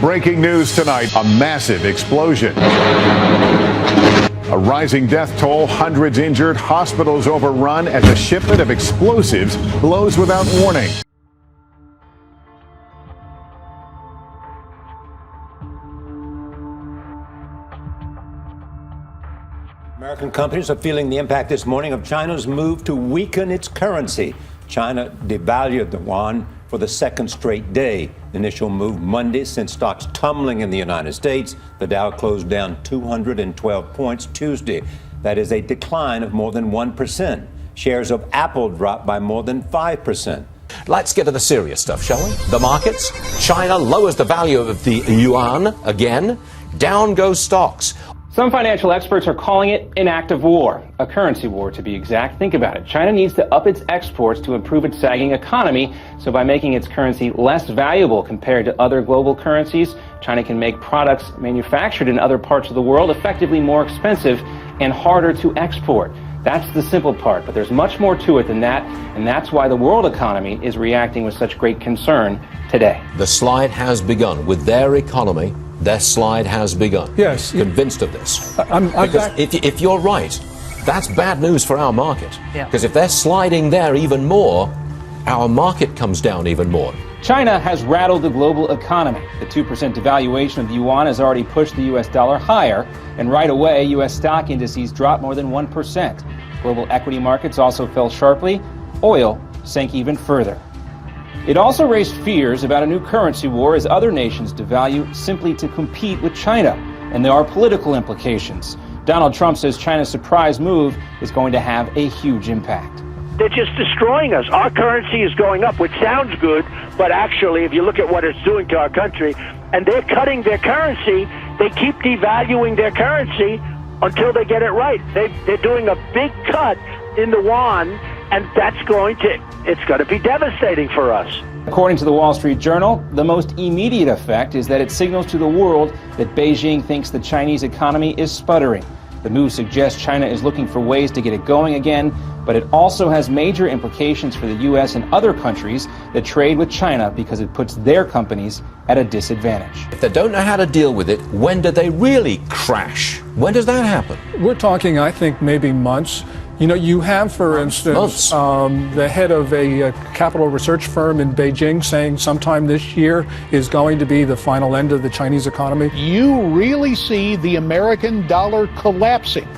Breaking news tonight, a massive explosion. A rising death toll, hundreds injured, hospitals overrun as a shipment of explosives blows without warning. American companies are feeling the impact this morning of China's move to weaken its currency. China devalued the yuan for the second straight day. The initial move Monday sent stocks tumbling in the United States. The Dow closed down 212 points Tuesday. That is a decline of more than 1%. Shares of Apple dropped by more than 5%. Let's get to the serious stuff, shall we? The markets. China lowers the value of the yuan again. Down goes stocks. Some financial experts are calling it an act of war, a currency war to be exact. Think about it. China needs to up its exports to improve its sagging economy. So by making its currency less valuable compared to other global currencies, China can make products manufactured in other parts of the world effectively more expensive and harder to export. That's the simple part, but there's much more to it than that, and that's why the world economy is reacting with such great concern today. The slide has begun with their economy. Their slide has begun. Yes. Convinced of this. Because if you're right, that's bad news for our market. Because if they're sliding there even more, our market comes down even more. China has rattled the global economy. The 2% devaluation of the yuan has already pushed the U.S. dollar higher, and right away, U.S. stock indices dropped more than 1%. Global equity markets also fell sharply. Oil sank even further. It also raised fears about a new currency war as other nations devalue simply to compete with China, and there are political implications. Donald Trump says China's surprise move is going to have a huge impact. They're just destroying us. Our currency is going up, which sounds good, but actually, if you look at what it's doing to our country, and they're cutting their currency, they keep devaluing their currency until they get it right. They're doing a big cut in the yuan, and it's going to be devastating for us. According to the Wall Street Journal, the most immediate effect is that it signals to the world that Beijing thinks the Chinese economy is sputtering. The move suggests China is looking for ways to get it going again, but it also has major implications for the U.S. and other countries that trade with China because it puts their companies at a disadvantage. If they don't know how to deal with it, when do they really crash? When does that happen? We're talking, I think, maybe months. You know, you have, for instance, the head of a capital research firm in Beijing saying sometime this year is going to be the final end of the Chinese economy. You really see the American dollar collapsing.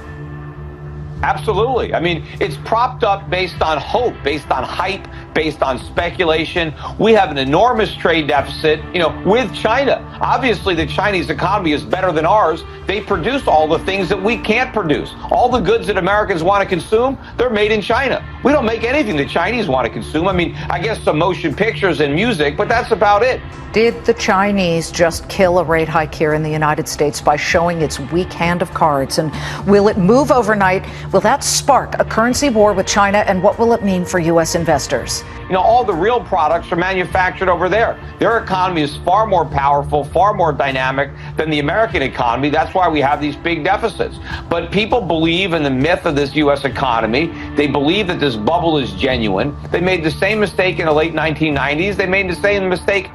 Absolutely. I mean, it's propped up based on hope, based on hype, based on speculation. We have an enormous trade deficit, with China. Obviously, the Chinese economy is better than ours. They produce all the things that we can't produce. All the goods that Americans want to consume, they're made in China. We don't make anything the Chinese want to consume. I mean, I guess some motion pictures and music, but that's about it. Did the Chinese just kill a rate hike here in the United States by showing its weak hand of cards? And will it move overnight? Will that spark a currency war with China? And what will it mean for U.S. investors? All the real products are manufactured over there. Their economy is far more powerful, far more dynamic than the American economy. That's why we have these big deficits. But people believe in the myth of this U.S. economy. They believe that this bubble is genuine. They made the same mistake in the late 1990s. They made the same mistake,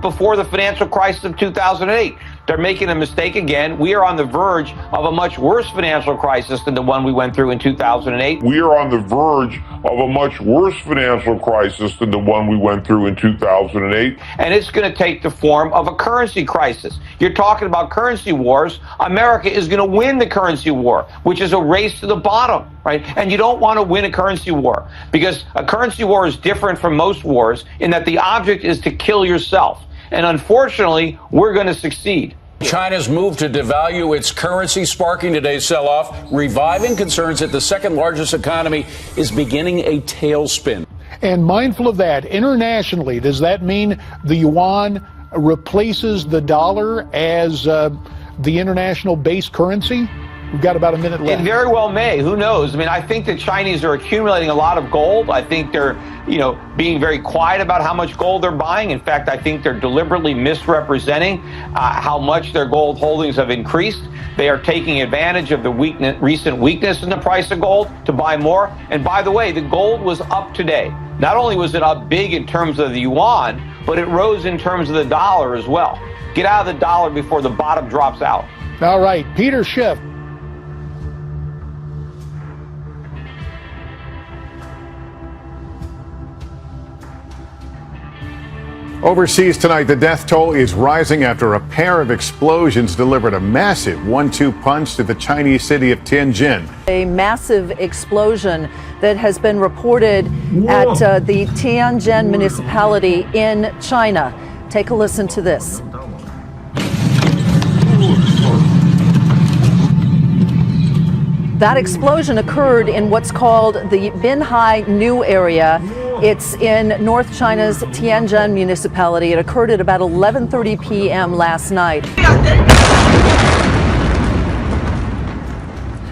before the financial crisis of 2008. They're making a mistake again. We are on the verge of a much worse financial crisis than the one we went through in 2008. We are on the verge of a much worse financial crisis than the one we went through in 2008. And it's going to take the form of a currency crisis. You're talking about currency wars. America is going to win the currency war, which is a race to the bottom, right? And you don't want to win a currency war because a currency war is different from most wars in that the object is to kill yourself. And unfortunately, we're going to succeed. China's move to devalue its currency sparking today's sell-off, reviving concerns that the second largest economy is beginning a tailspin. And mindful of that, internationally, does that mean the yuan replaces the dollar as the international base currency? We've got about a minute left. It very well may. Who knows? I mean, I think the Chinese are accumulating a lot of gold. I think they're, being very quiet about how much gold they're buying. In fact, I think they're deliberately misrepresenting how much their gold holdings have increased. They are taking advantage of the recent weakness in the price of gold to buy more. And by the way, the gold was up today. Not only was it up big in terms of the yuan, but it rose in terms of the dollar as well. Get out of the dollar before the bottom drops out. All right, Peter Schiff. Overseas tonight, the death toll is rising after a pair of explosions delivered a massive 1-2 punch to the Chinese city of Tianjin. A massive explosion that has been reported at the Tianjin municipality in China. Take a listen to this. That explosion occurred in what's called the Binhai New area. It's in North China's Tianjin municipality. It occurred at about 11:30 p.m. last night.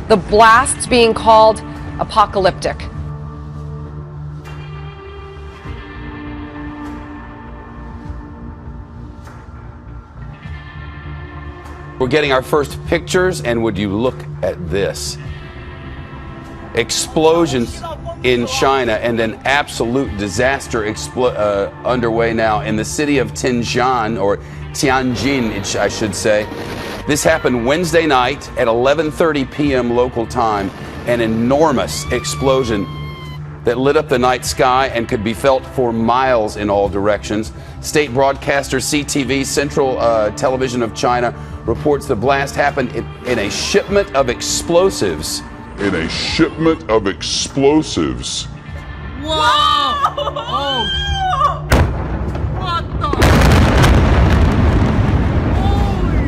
The blast's being called apocalyptic. We're getting our first pictures, and would you look at this? Explosions in China, and an absolute disaster underway now in the city of Tianjin, or Tianjin, I should say. This happened Wednesday night at 11:30 p.m. local time. An enormous explosion that lit up the night sky and could be felt for miles in all directions. State broadcaster CTV, Central Television of China, reports the blast happened in a shipment of explosives. In a shipment of explosives. Whoa! Oh! What the? Holy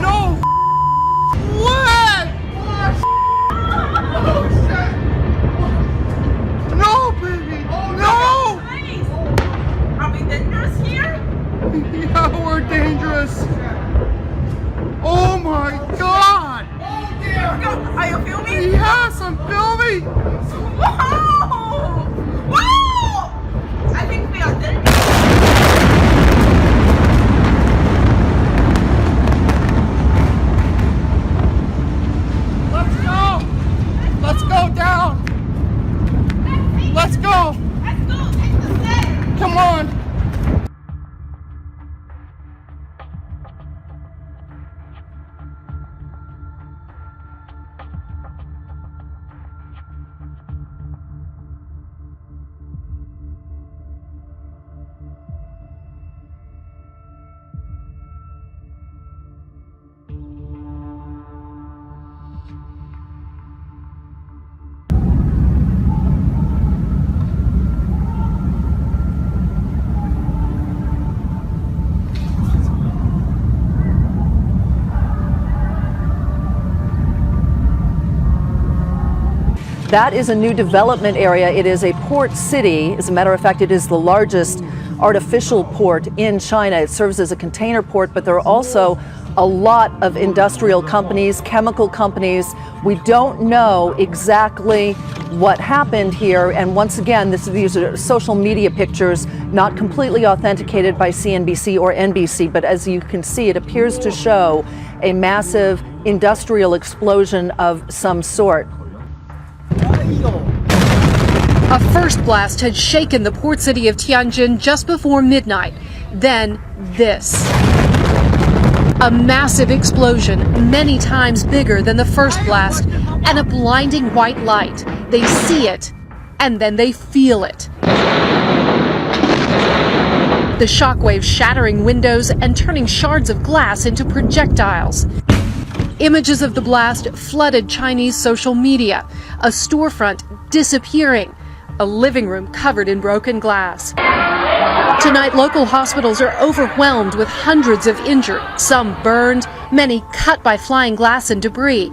no! What? Oh shit! No, baby! No! Are we dangerous here? Yeah, we're dangerous. Oh my God! Oh dear! Are you filming? Yes, I'm filming! Whoa! Whoa! I think we are dead. Let's go! Let's go down! Let's go! Let's go! Take the stairs! Come on! That is a new development area. It is a port city. As a matter of fact, it is the largest artificial port in China. It serves as a container port, but there are also a lot of industrial companies, chemical companies. We don't know exactly what happened here. And once again, these are social media pictures, not completely authenticated by CNBC or NBC. But as you can see, it appears to show a massive industrial explosion of some sort. A first blast had shaken the port city of Tianjin just before midnight. Then this. A massive explosion, many times bigger than the first blast, and a blinding white light. They see it, and then they feel it. The shockwave shattering windows and turning shards of glass into projectiles. Images of the blast flooded Chinese social media. A storefront disappearing. A living room covered in broken glass. Tonight, local hospitals are overwhelmed with hundreds of injured, some burned, many cut by flying glass and debris.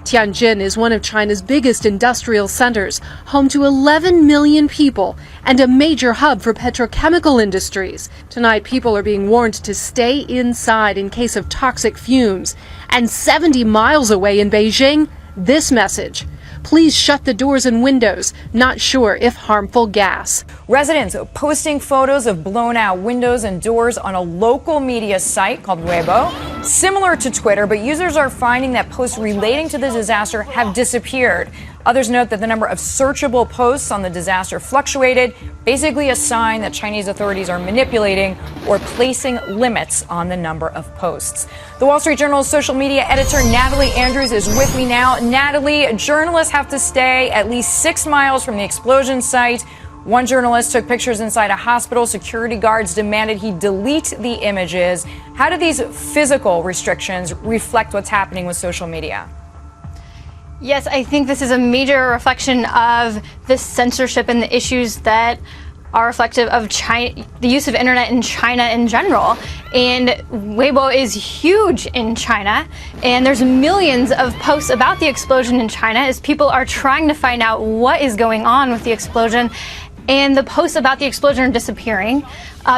Tianjin is one of China's biggest industrial centers, home to 11 million people and a major hub for petrochemical industries. Tonight, people are being warned to stay inside in case of toxic fumes. And 70 miles away in Beijing, this message. Please shut the doors and windows. Not sure if harmful gas. Residents posting photos of blown out windows and doors on a local media site called Weibo, similar to Twitter, but users are finding that posts relating to the disaster have disappeared. Others note that the number of searchable posts on the disaster fluctuated, basically a sign that Chinese authorities are manipulating or placing limits on the number of posts. The Wall Street Journal's social media editor Natalie Andrews is with me now. Natalie, journalists have to stay at least 6 miles from the explosion site. One journalist took pictures inside a hospital. Security guards demanded he delete the images. How do these physical restrictions reflect what's happening with social media? Yes, I think this is a major reflection of the censorship and the issues that are reflective of China, the use of internet in China in general. And Weibo is huge in China, and there's millions of posts about the explosion in China as people are trying to find out what is going on with the explosion. And the posts about the explosion are disappearing.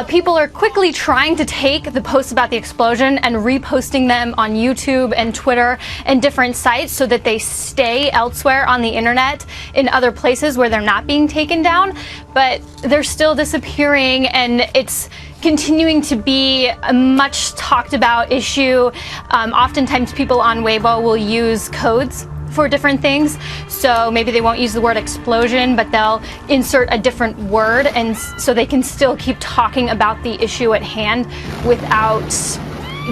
People are quickly trying to take the posts about the explosion and reposting them on YouTube and Twitter and different sites so that they stay elsewhere on the internet in other places where they're not being taken down. But they're still disappearing, and it's continuing to be a much talked about issue. Oftentimes people on Weibo will use codes for different things. So maybe they won't use the word explosion, but they'll insert a different word, and so they can still keep talking about the issue at hand without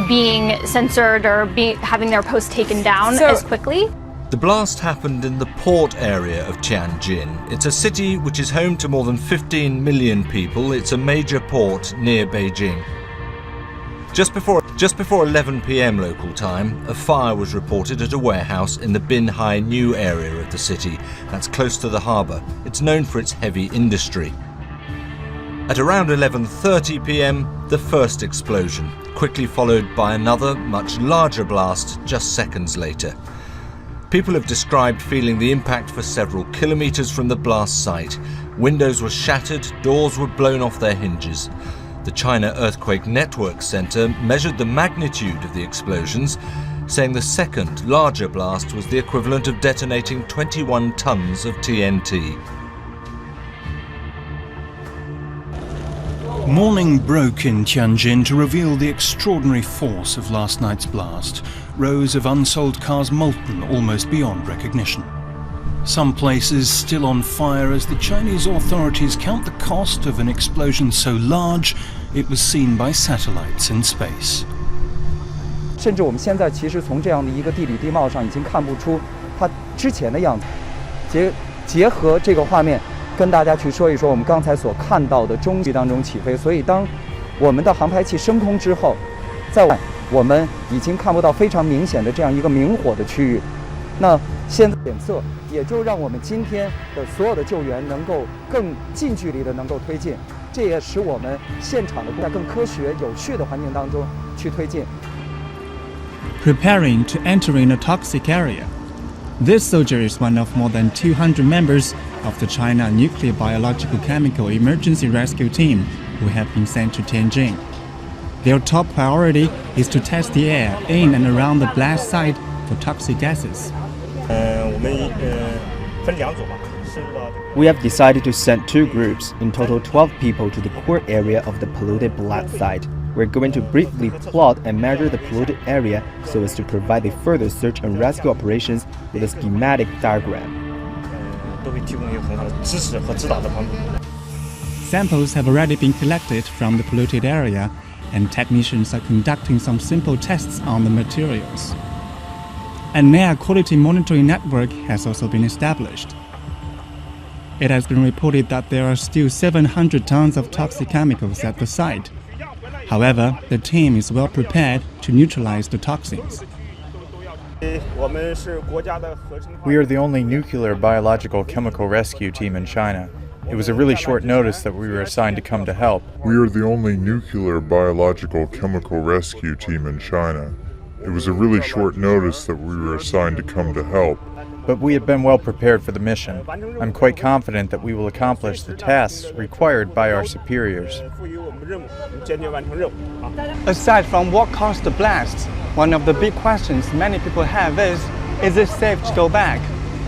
being censored or having their post taken down as quickly. The blast happened in the port area of Tianjin. It's a city which is home to more than 15 million people. It's a major port near Beijing. Just before 11 p.m. local time, a fire was reported at a warehouse in the Binhai New area of the city. That's close to the harbour. It's known for its heavy industry. At around 11:30 p.m, the first explosion, quickly followed by another, much larger blast just seconds later. People have described feeling the impact for several kilometres from the blast site. Windows were shattered, doors were blown off their hinges. The China Earthquake Network Center measured the magnitude of the explosions, saying the second, larger blast was the equivalent of detonating 21 tons of TNT. Morning broke in Tianjin to reveal the extraordinary force of last night's blast. Rows of unsold cars molten almost beyond recognition. Some places still on fire as the Chinese authorities count the cost of an explosion so large it was seen by satellites in space. 甚至我们现在其实从这样的一个地理地貌上已经看不出它之前的样子。结合这个画面，跟大家去说一说我们刚才所看到的中距当中起飞。所以当我们的航拍器升空之后，在我们已经看不到非常明显的这样一个明火的区域。那现在检测也就让我们今天的所有的救援能够更近距离的能够推进，这也使我们现场的在更科学有序的环境当中去推进。Preparing to enter in a toxic area. This soldier is one of more than 200 members of the China Nuclear Biological Chemical Emergency Rescue Team who have been sent to Tianjin. Their top priority is to test the air in and around the blast site for toxic gases. We have decided to send 2 groups, in total 12 people, to the core area of the polluted blast site. We're going to briefly plot and measure the polluted area so as to provide the further search and rescue operations with a schematic diagram. Samples have already been collected from the polluted area, and technicians are conducting some simple tests on the materials. An air quality monitoring network has also been established. It has been reported that there are still 700 tons of toxic chemicals at the site. However, the team is well prepared to neutralize the toxins. We are the only nuclear biological chemical rescue team in China. It was a really short notice that we were assigned to come to help. We are the only nuclear biological chemical rescue team in China. It was a really short notice that we were assigned to come to help. But we have been well prepared for the mission. I'm quite confident that we will accomplish the tasks required by our superiors. Aside from what caused the blast, one of the big questions many people have is it safe to go back?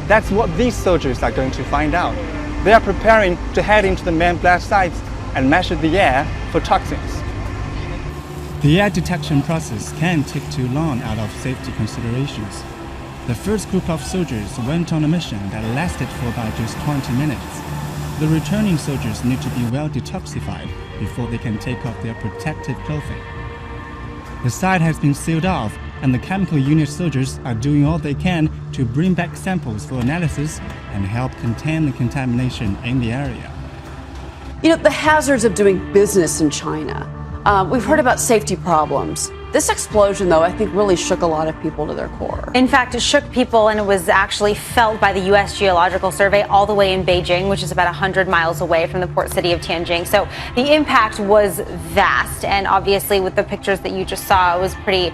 That's what these soldiers are going to find out. They are preparing to head into the main blast sites and measure the air for toxins. The air detection process can take too long out of safety considerations. The first group of soldiers went on a mission that lasted for about just 20 minutes. The returning soldiers need to be well detoxified before they can take off their protective clothing. The site has been sealed off, and the chemical unit soldiers are doing all they can to bring back samples for analysis and help contain the contamination in the area. You know, the hazards of doing business in China. We've heard about safety problems. This explosion, though, I think really shook a lot of people to their core. In fact, it shook people, and it was actually felt by the U.S. Geological Survey all the way in Beijing, which is about 100 miles away from the port city of Tianjin. So the impact was vast, and obviously with the pictures that you just saw, it was pretty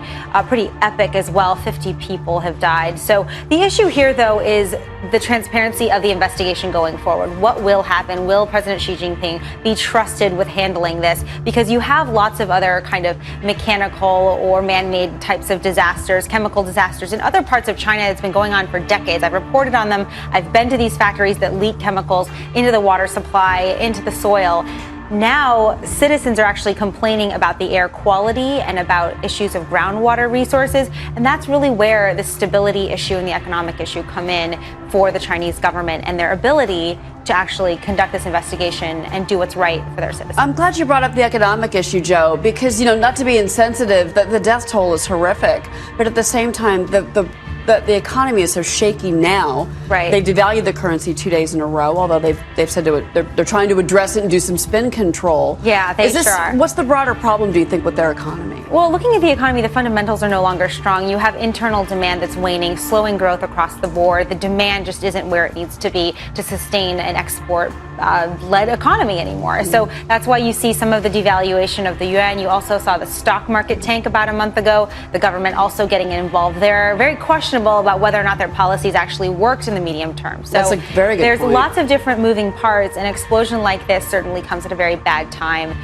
epic as well. 50 people have died. So the issue here, though, is the transparency of the investigation going forward. What will happen? Will President Xi Jinping be trusted with handling this? Because you have lots of other kind of mechanical or man-made types of disasters, chemical disasters in other parts of China. It's been going on for decades. I've reported on them. I've been to these factories that leak chemicals into the water supply, into the soil. Now, citizens are actually complaining about the air quality and about issues of groundwater resources, and that's really where the stability issue and the economic issue come in for the Chinese government and their ability to actually conduct this investigation and do what's right for their citizens. I'm glad you brought up the economic issue, Joe, because, you know, not to be insensitive, the death toll is horrific, but at the same time, the economy is so shaky now. Right. They devalued the currency 2 days in a row, although they've said they're trying to address it and do some spin control. Yeah, they sure are. What's the broader problem, do you think, with their economy? Well, looking at the economy, the fundamentals are no longer strong. You have internal demand that's waning, slowing growth across the board. The demand just isn't where it needs to be to sustain an export-led economy anymore. So that's why you see some of the devaluation of the yuan. You also saw the stock market tank about a month ago. The government also getting involved there. Very questionable about whether or not their policies actually worked in the medium term. So that's a very good there's point. Lots of different moving parts. An explosion like this certainly comes at a very bad time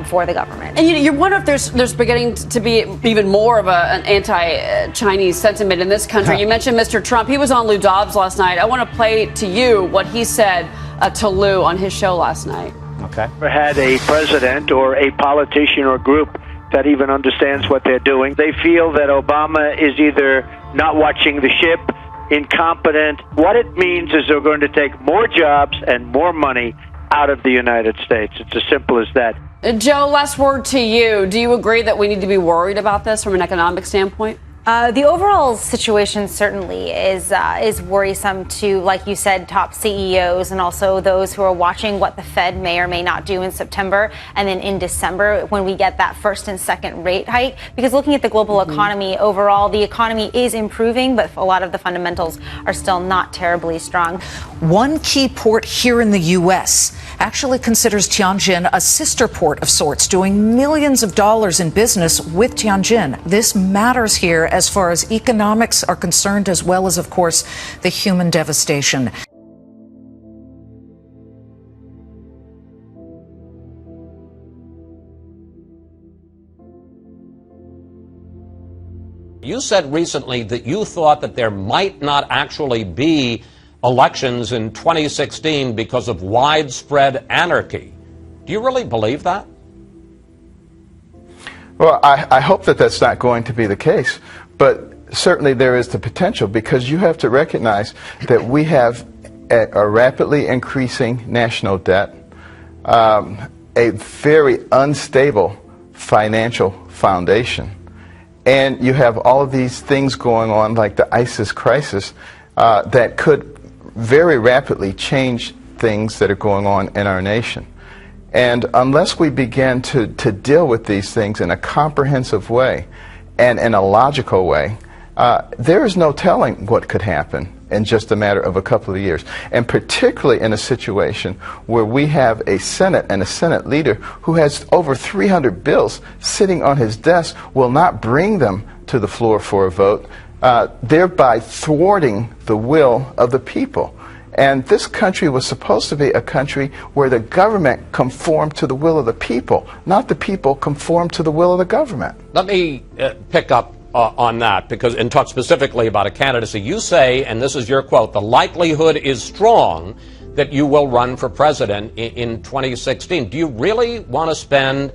for the government. And you wonder if there's beginning to be even more of an anti-Chinese sentiment in this country. You mentioned Mr. Trump. He was on Lou Dobbs last night. I want to play to you what he said to Lou on his show last night. Okay. Never had a president or a politician or group that even understands what they're doing. They feel that Obama is either not watching the ship, incompetent. What it means is they're going to take more jobs and more money out of the United States. It's as simple as that. Joe, last word to you. Do you agree that we need to be worried about this from an economic standpoint? The overall situation certainly is worrisome to, like you said, top CEOs and also those who are watching what the Fed may or may not do in September and then in December when we get that first and second rate hike. Because looking at the global economy overall, the economy is improving, but a lot of the fundamentals are still not terribly strong. One key port here in the U.S. actually considers Tianjin a sister port of sorts, doing millions of dollars in business with Tianjin. This matters here as far as economics are concerned, as well as, of course, the human devastation. You said recently that you thought that there might not actually be elections in 2016 because of widespread anarchy. Do you really believe that? Well, I hope that that's not going to be the case, but certainly there is the potential, because you have to recognize that we have a rapidly increasing national debt, a very unstable financial foundation, and you have all of these things going on like the ISIS crisis that could very rapidly change things that are going on in our nation. And unless we begin to deal with these things in a comprehensive way and in a logical way, there is no telling what could happen in just a matter of a couple of years. And particularly in a situation where we have a Senate and a Senate leader who has over 300 bills sitting on his desk, will not bring them to the floor for a vote, thereby thwarting the will of the people. And this country was supposed to be a country where the government conformed to the will of the people, not the people conform to the will of the government. Let me pick up on that and talk specifically about a candidacy. You say, and this is your quote, the likelihood is strong that you will run for president in 2016. Do you really want to spend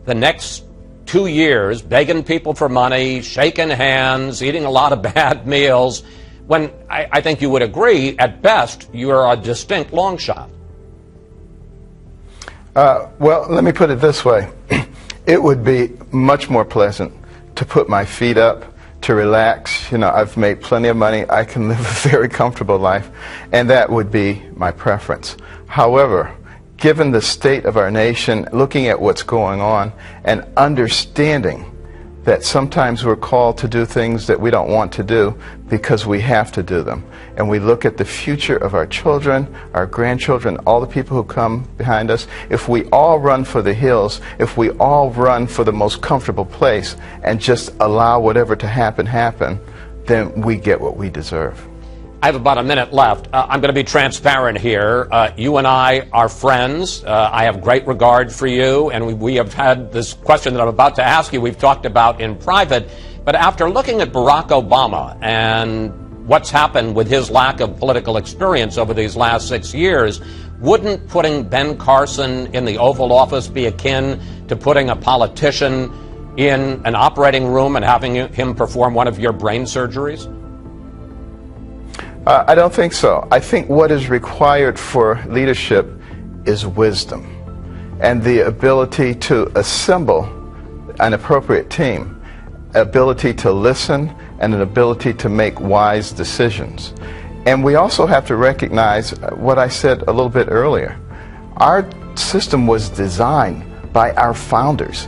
the next 2 years begging people for money, shaking hands, eating a lot of bad meals, when I think you would agree, at best, you're a distinct long shot. Well, let me put it this way. It would be much more pleasant to put my feet up, to relax. You know, I've made plenty of money. I can live a very comfortable life, and that would be my preference. However, given the state of our nation, looking at what's going on, and understanding that sometimes we're called to do things that we don't want to do because we have to do them. And we look at the future of our children, our grandchildren, all the people who come behind us. If we all run for the hills, if we all run for the most comfortable place and just allow whatever to happen, then we get what we deserve. I have about a minute left. I'm going to be transparent here. You and I are friends. I have great regard for you, and we have had this question that I'm about to ask you we've talked about in private. But after looking at Barack Obama and what's happened with his lack of political experience over these last 6 years, wouldn't putting Ben Carson in the Oval Office be akin to putting a politician in an operating room and having him perform one of your brain surgeries? I don't think so. I think what is required for leadership is wisdom and the ability to assemble an appropriate team, ability to listen, and an ability to make wise decisions. And we also have to recognize what I said a little bit earlier. Our system was designed by our founders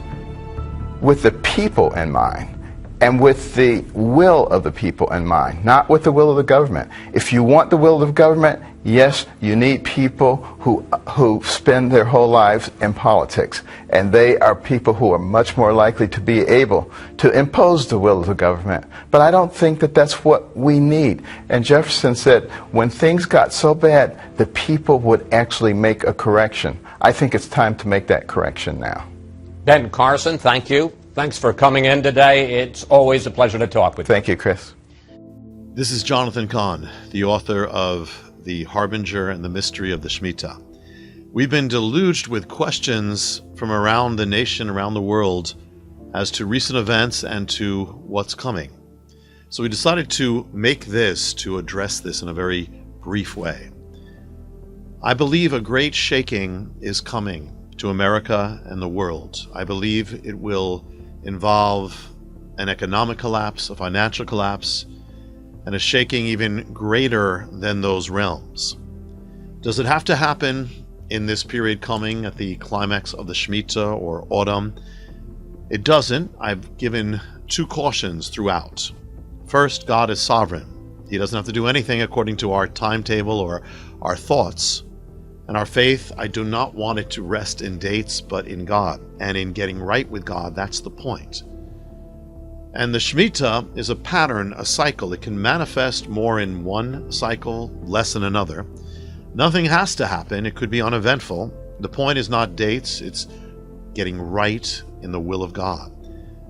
with the people in mind, and with the will of the people in mind, not with the will of the government. If you want the will of the government, yes, you need people who spend their whole lives in politics. And they are people who are much more likely to be able to impose the will of the government. But I don't think that that's what we need. And Jefferson said, when things got so bad, the people would actually make a correction. I think it's time to make that correction now. Ben Carson, thank you. Thanks for coming in today. It's always a pleasure to talk with you. Thank you, Chris. This is Jonathan Cahn, the author of The Harbinger and the Mystery of the Shemitah. We've been deluged with questions from around the nation, around the world, as to recent events and to what's coming. So we decided to make this, to address this in a very brief way. I believe a great shaking is coming to America and the world. I believe it will involve an economic collapse, a financial collapse, and a shaking even greater than those realms. Does it have to happen in this period coming at the climax of the Shemitah or autumn? It doesn't. I've given two cautions throughout. First, God is sovereign. He doesn't have to do anything according to our timetable or our thoughts. And our faith, I do not want it to rest in dates, but in God. And in getting right with God, that's the point. And the Shemitah is a pattern, a cycle. It can manifest more in one cycle, less in another. Nothing has to happen. It could be uneventful. The point is not dates. It's getting right in the will of God.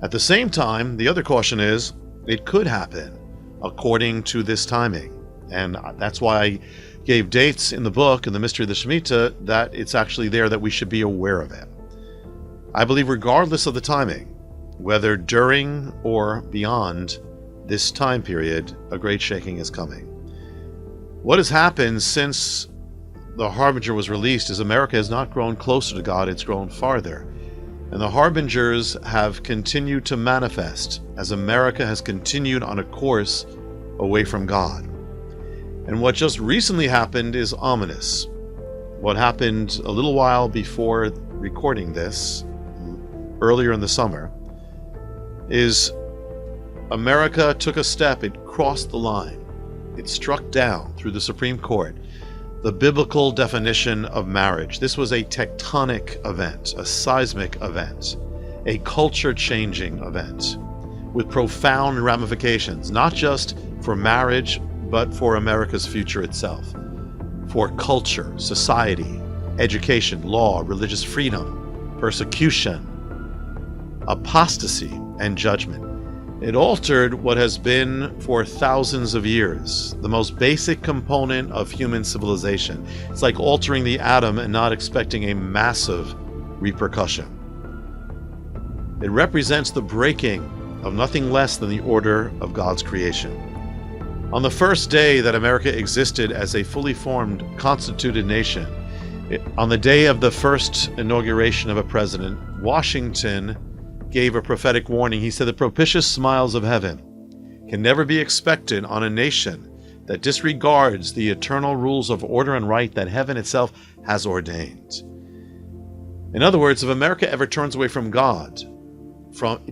At the same time, the other caution is it could happen according to this timing. And that's why I gave dates in the book, in the Mystery of the Shemitah, that it's actually there that we should be aware of it. I believe regardless of the timing, whether during or beyond this time period, a great shaking is coming. What has happened since the Harbinger was released is America has not grown closer to God, it's grown farther. And the Harbingers have continued to manifest as America has continued on a course away from God. And what just recently happened is ominous. What happened a little while before recording this, earlier in the summer, is America took a step, it crossed the line. It struck down through the Supreme Court the biblical definition of marriage. This was a tectonic event, a seismic event, a culture-changing event with profound ramifications, not just for marriage, but for America's future itself, for culture, society, education, law, religious freedom, persecution, apostasy, and judgment. It altered what has been for thousands of years the most basic component of human civilization. It's like altering the atom and not expecting a massive repercussion. It represents the breaking of nothing less than the order of God's creation. On the first day that America existed as a fully formed, constituted nation, on the day of the first inauguration of a president, Washington gave a prophetic warning. He said, "The propitious smiles of heaven can never be expected on a nation that disregards the eternal rules of order and right that heaven itself has ordained." In other words, if America ever turns away from God,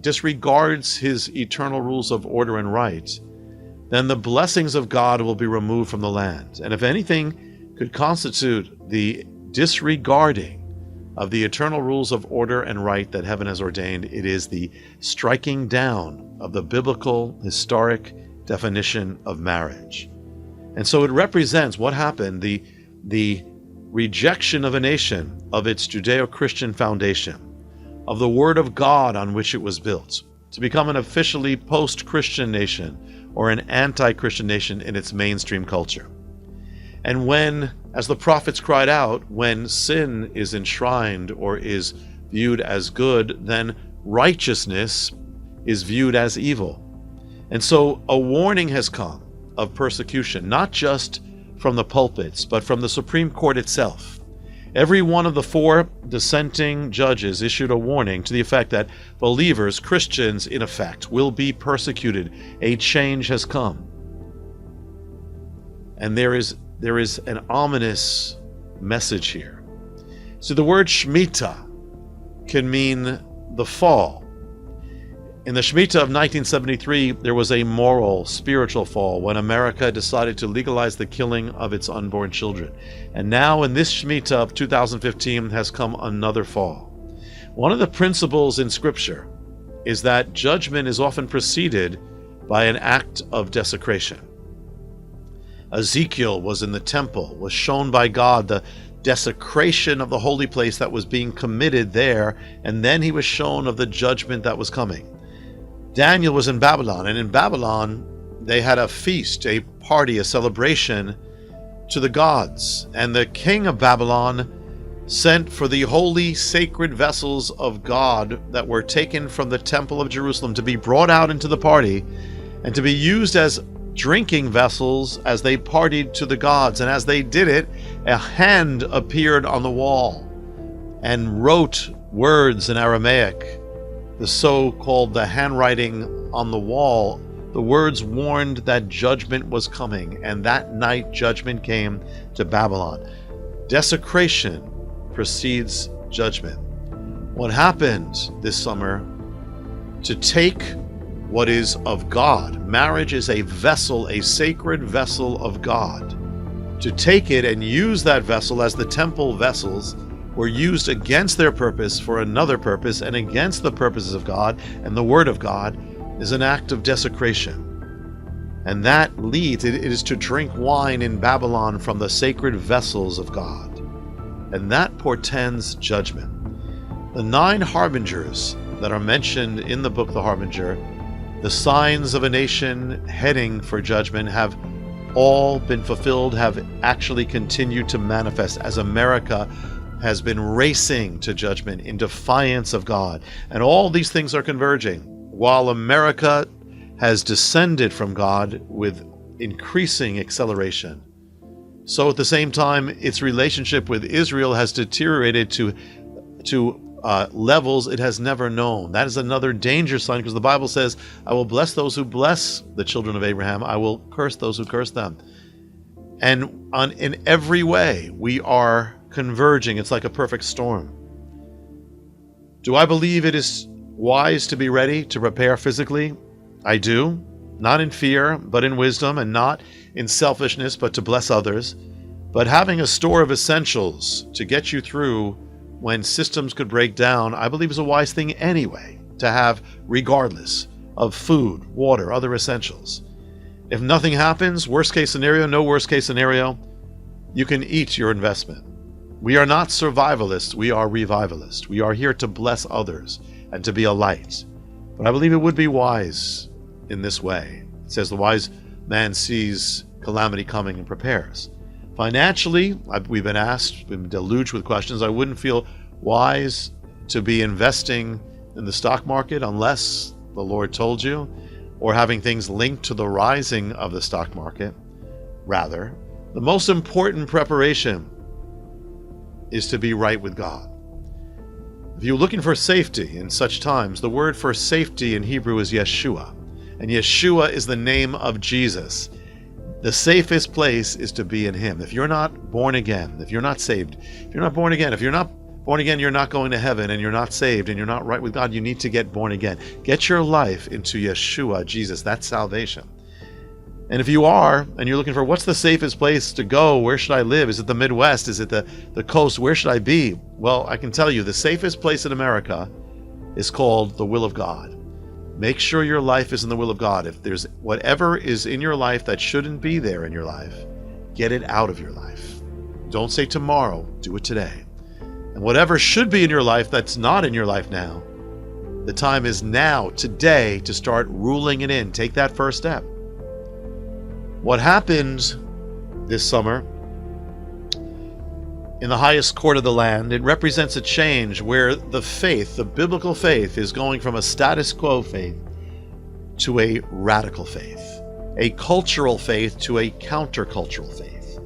disregards his eternal rules of order and right, then the blessings of God will be removed from the land. And if anything could constitute the disregarding of the eternal rules of order and right that heaven has ordained, it is the striking down of the biblical, historic definition of marriage. And so it represents what happened, the rejection of a nation of its Judeo-Christian foundation, of the Word of God on which it was built, to become an officially post-Christian nation or an anti-Christian nation in its mainstream culture. And when, as the prophets cried out, when sin is enshrined or is viewed as good, then righteousness is viewed as evil. And so a warning has come of persecution, not just from the pulpits, but from the Supreme Court itself. Every one of the 4 dissenting judges issued a warning to the effect that believers, Christians in effect, will be persecuted. A change has come. And there is an ominous message here. So the word Shemitah can mean the fall. In the Shemitah of 1973, there was a moral, spiritual fall when America decided to legalize the killing of its unborn children. And now in this Shemitah of 2015 has come another fall. One of the principles in Scripture is that judgment is often preceded by an act of desecration. Ezekiel was in the temple, was shown by God the desecration of the holy place that was being committed there, and then he was shown of the judgment that was coming. Daniel was in Babylon, and in Babylon they had a feast, a party, a celebration to the gods. And the king of Babylon sent for the holy sacred vessels of God that were taken from the temple of Jerusalem to be brought out into the party and to be used as drinking vessels as they partied to the gods. And as they did it, a hand appeared on the wall and wrote words in Aramaic, the handwriting on the wall. The words warned that judgment was coming, and that night judgment came to Babylon. Desecration precedes judgment. What happened this summer to take what is of God? Marriage is a vessel, a sacred vessel of God. To take it and use that vessel as the temple vessels were used against their purpose for another purpose and against the purposes of God and the Word of God is an act of desecration. And that leads, it is to drink wine in Babylon from the sacred vessels of God. And that portends judgment. The 9 harbingers that are mentioned in the book The Harbinger, the signs of a nation heading for judgment, have all been fulfilled, have actually continued to manifest as America has been racing to judgment in defiance of God. And all these things are converging. While America has descended from God with increasing acceleration, so at the same time, its relationship with Israel has deteriorated to levels it has never known. That is another danger sign, because the Bible says, I will bless those who bless the children of Abraham. I will curse those who curse them. And in every way, we are converging. It's like a perfect storm. Do I believe it is wise to be ready to prepare physically? I do. Not in fear, but in wisdom, and not in selfishness, but to bless others. But having a store of essentials to get you through when systems could break down, I believe is a wise thing anyway, to have regardless of food, water, other essentials. If nothing happens, worst case scenario, no worst case scenario, you can eat your investment. We are not survivalists, we are revivalists. We are here to bless others and to be a light. But I believe it would be wise in this way. It says the wise man sees calamity coming and prepares. Financially, we've been deluged with questions. I wouldn't feel wise to be investing in the stock market unless the Lord told you. or having things linked to the rising of the stock market. Rather, the most important preparation is to be right with God. If you're looking for safety in such times, the word for safety in Hebrew is Yeshua. And Yeshua is the name of Jesus. The safest place is to be in Him. If you're not born again, if you're not saved, if you're not born again, if you're not born again, you're not going to heaven, and you're not saved, and you're not right with God, you need to get born again. Get your life into Yeshua, Jesus. That's salvation. And if you are, and you're looking for what's the safest place to go, where should I live? Is it the Midwest? Is it the coast? Where should I be? Well, I can tell you the safest place in America is called the will of God. Make sure your life is in the will of God. If there's whatever is in your life that shouldn't be there in your life, get it out of your life. Don't say tomorrow, do it today. And whatever should be in your life that's not in your life now, the time is now, today, to start ruling it in. Take that first step. What happened this summer in the highest court of the land, it represents a change where the faith, the biblical faith, is going from a status quo faith to a radical faith, a cultural faith to a countercultural faith,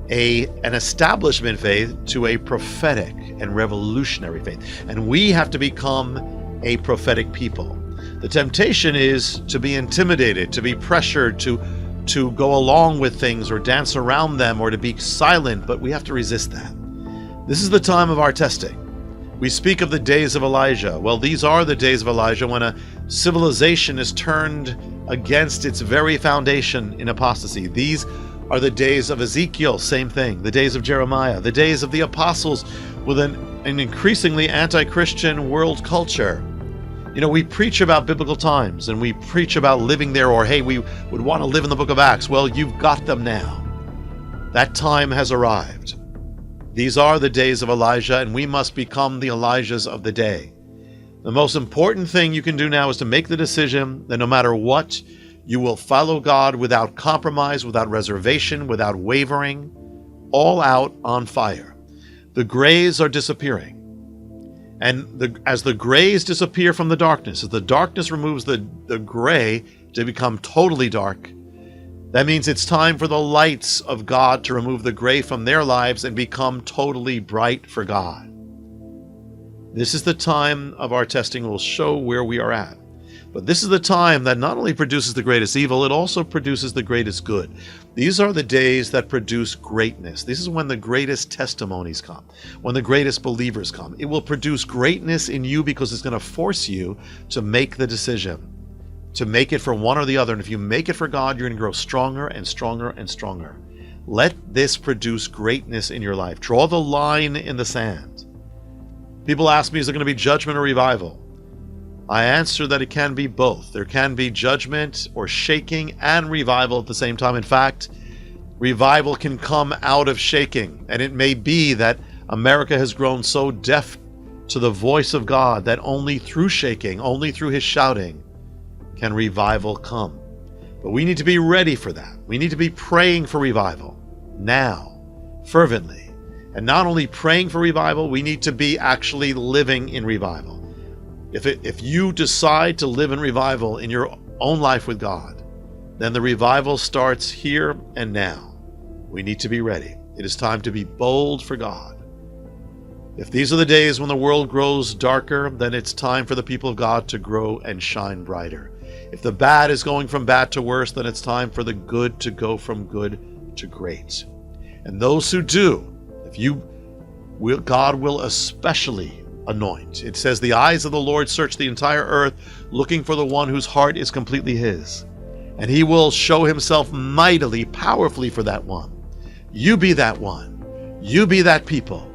an establishment faith to a prophetic and revolutionary faith. And we have to become a prophetic people. The temptation is to be intimidated, to be pressured, to go along with things or dance around them or to be silent, but we have to resist that. This is the time of our testing. We speak of the days of Elijah. Well, these are the days of Elijah when a civilization is turned against its very foundation in apostasy. These are the days of Ezekiel, same thing. The days of Jeremiah, the days of the apostles with an increasingly anti-Christian world culture. You know, we preach about biblical times and we preach about living there, or hey, we would want to live in the book of Acts. Well, you've got them now. That time has arrived. These are the days of Elijah, and we must become the Elijahs of the day. The most important thing you can do now is to make the decision that no matter what, you will follow God without compromise, without reservation, without wavering, all out on fire. The grays are disappearing. And as the grays disappear from the darkness, as the darkness removes the gray to become totally dark, that means it's time for the lights of God to remove the gray from their lives and become totally bright for God. This is the time of our testing. Will show where we are at. But this is the time that not only produces the greatest evil, it also produces the greatest good. These are the days that produce greatness. This is when the greatest testimonies come, when the greatest believers come. It will produce greatness in you because it's going to force you to make the decision, to make it for one or the other. And if you make it for God, you're going to grow stronger and stronger and stronger. Let this produce greatness in your life. Draw the line in the sand. People ask me, is it going to be judgment or revival? I answer that it can be both. There can be judgment or shaking and revival at the same time. In fact, revival can come out of shaking. And it may be that America has grown so deaf to the voice of God that only through shaking, only through His shouting, can revival come. But we need to be ready for that. We need to be praying for revival now, fervently. And not only praying for revival, we need to be actually living in revival. If you decide to live in revival in your own life with God, then the revival starts here and now. We need to be ready. It is time to be bold for God. If these are the days when the world grows darker, then it's time for the people of God to grow and shine brighter. If the bad is going from bad to worse, then it's time for the good to go from good to great. And those who do, God will especially anoint. It says, the eyes of the Lord search the entire earth, looking for the one whose heart is completely His. And He will show Himself mightily, powerfully for that one. You be that one. You be that people.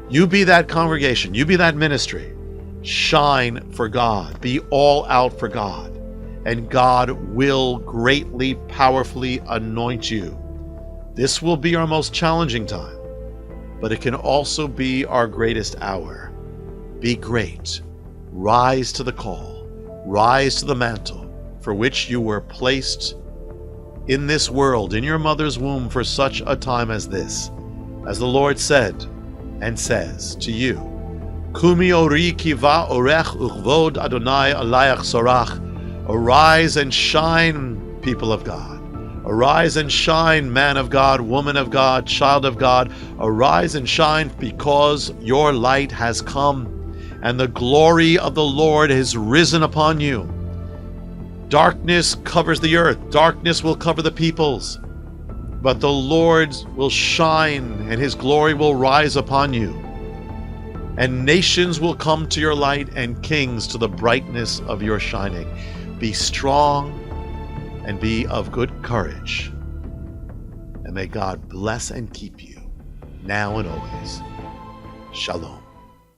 You be that congregation. You be that ministry. Shine for God. Be all out for God. And God will greatly, powerfully anoint you. This will be our most challenging time, but it can also be our greatest hour. Be great. Rise to the call. Rise to the mantle for which you were placed in this world, in your mother's womb, for such a time as this. As the Lord said and says to you, Kumi ori kiva orech uchvod Adonai alayach sorach, Arise and shine, people of God. Arise and shine, man of God, woman of God, child of God. Arise and shine, because your light has come, and the glory of the Lord has risen upon you. Darkness covers the earth. Darkness will cover the peoples. But the Lord will shine, and his glory will rise upon you. And nations will come to your light, and kings to the brightness of your shining. Be strong and be of good courage. And may God bless and keep you, now and always. Shalom.